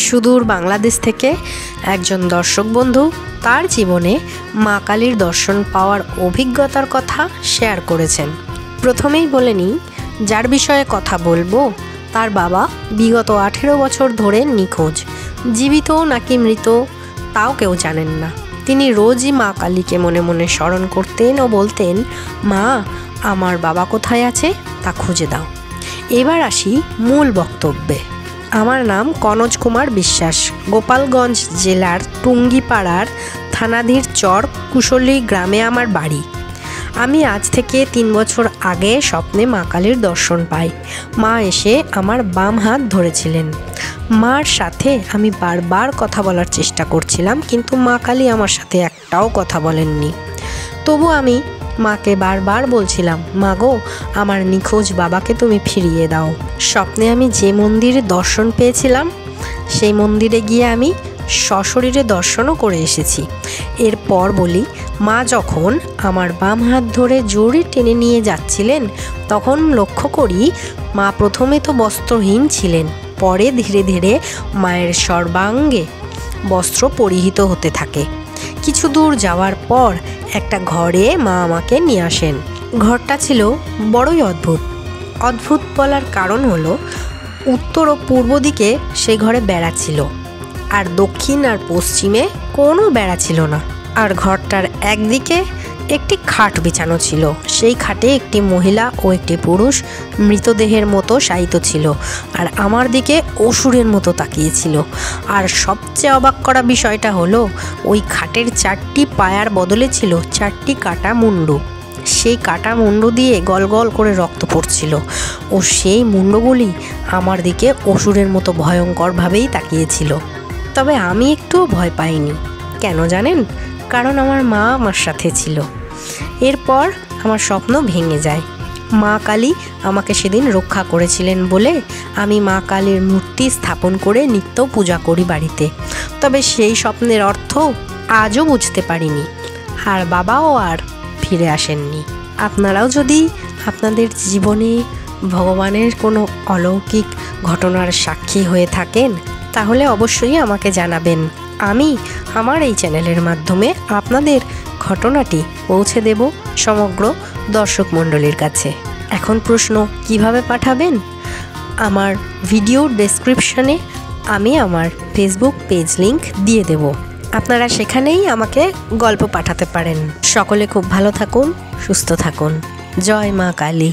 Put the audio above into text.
সুদূর বাংলাদেশ থেকে একজন দর্শক বন্ধু তার জীবনে মা কালীর দর্শন পাওয়ার অভিজ্ঞতার কথা শেয়ার করেছেন। প্রথমেই বলে নিই, যার বিষয়ে কথা বলবো তার বাবা বিগত 18 বছর ধরে নিখোঁজ। জীবিত নাকি মৃত তাও কেউ জানেন না। তিনি রোজই মা কালীকে মনে মনে স্মরণ করতেন ও বলতেন, মা, আমার বাবা কোথায় আছে তা খুঁজে দাও। এবার আসি মূল বক্তব্যে। আমার নাম কনজ কুমার বিশ্বাস। গোপালগঞ্জ জেলার টুঙ্গিপাড়ার থানাধীর চর কুশলী গ্রামে আমার বাড়ি। আমি আজ থেকে 3 বছর আগে স্বপ্নে মা কালীর দর্শন পাই। মা এসে আমার বাম হাত ধরেছিলেন। মার সাথে আমি বারবার কথা বলার চেষ্টা করছিলাম, কিন্তু মা কালী আমার সাথে একটাও কথা বলেননি। তবু আমি মাকে বারবার বলছিলাম, মা গো, আমার নিখোঁজ বাবাকে তুমি ফিরিয়ে দাও। স্বপ্নে আমি যে মন্দিরে দর্শন পেয়েছিলাম সেই মন্দিরে গিয়ে আমি সশরীরে দর্শনও করে এসেছি। এরপর বলি, মা যখন আমার বাম হাত ধরে জোরে টেনে নিয়ে যাচ্ছিলেন তখন লক্ষ্য করি মা প্রথমে তো বস্ত্রহীন ছিলেন, পরে ধীরে ধীরে মায়ের সর্বাঙ্গে বস্ত্র পরিহিত হতে থাকে। কিছু দূর যাওয়ার পর একটা ঘরে মা আমাকে নিয়ে আসেন। ঘরটা ছিল বড়ই অদ্ভুত। অদ্ভুত বলার কারণ হলো, উত্তর ও পূর্ব দিকে সেই ঘরে বেড়া ছিল, আর দক্ষিণ আর পশ্চিমে কোনো বেড়া ছিল না। আর ঘরটার একদিকে একটি খাট বিছানো ছিল। সেই খাটে একটি মহিলা ও একটি পুরুষ মৃতদেহের মতো শায়িত ছিল, আর আমার দিকে অসুরের মতো তাকিয়েছিল। আর সবচেয়ে অবাক করা বিষয়টা হলো, ওই খাটের 4টি পায়ার বদলে ছিল 4টি কাটা মুন্ডু। সেই কাটা মুন্ডু দিয়ে গল গল করে রক্ত পড়ছিল, ও সেই মুন্ডুগুলি আমার দিকে অসুরের মতো ভয়ঙ্করভাবেই তাকিয়েছিল। তবে আমি একটুও ভয় পাইনি। কেন জানেন? কারণ আমার মা আমার সাথে ছিল। এরপর আমার স্বপ্ন ভেঙে যায়। মা কালী আমাকে সেদিন রক্ষা করেছিলেন বলে আমি মা কালীর মূর্তি স্থাপন করে নিত্য পূজা করি বাড়িতে। তবে সেই স্বপ্নের অর্থ আজও বুঝতে পারিনি, আর বাবাও আর ফিরে আসেননি। আপনারাও যদি আপনাদের জীবনে ভগবানের কোনো অলৌকিক ঘটনার সাক্ষী হয়ে থাকেন তাহলে অবশ্যই আমাকে জানাবেন। আমি আমার এই চ্যানেলের মাধ্যমে আপনাদের ঘটনাটি পৌঁছে দেব সমগ্র দর্শক মণ্ডলীর কাছে। এখন প্রশ্ন, কিভাবে পাঠাবেন? আমার ভিডিওর ডেসক্রিপশনে আমি আমার ফেসবুক পেজ লিংক দিয়ে দেব। আপনারা সেখানেই আমাকে গল্প পাঠাতে পারেন। সকলে খুব ভালো থাকুন, সুস্থ থাকুন। জয় মা কালী।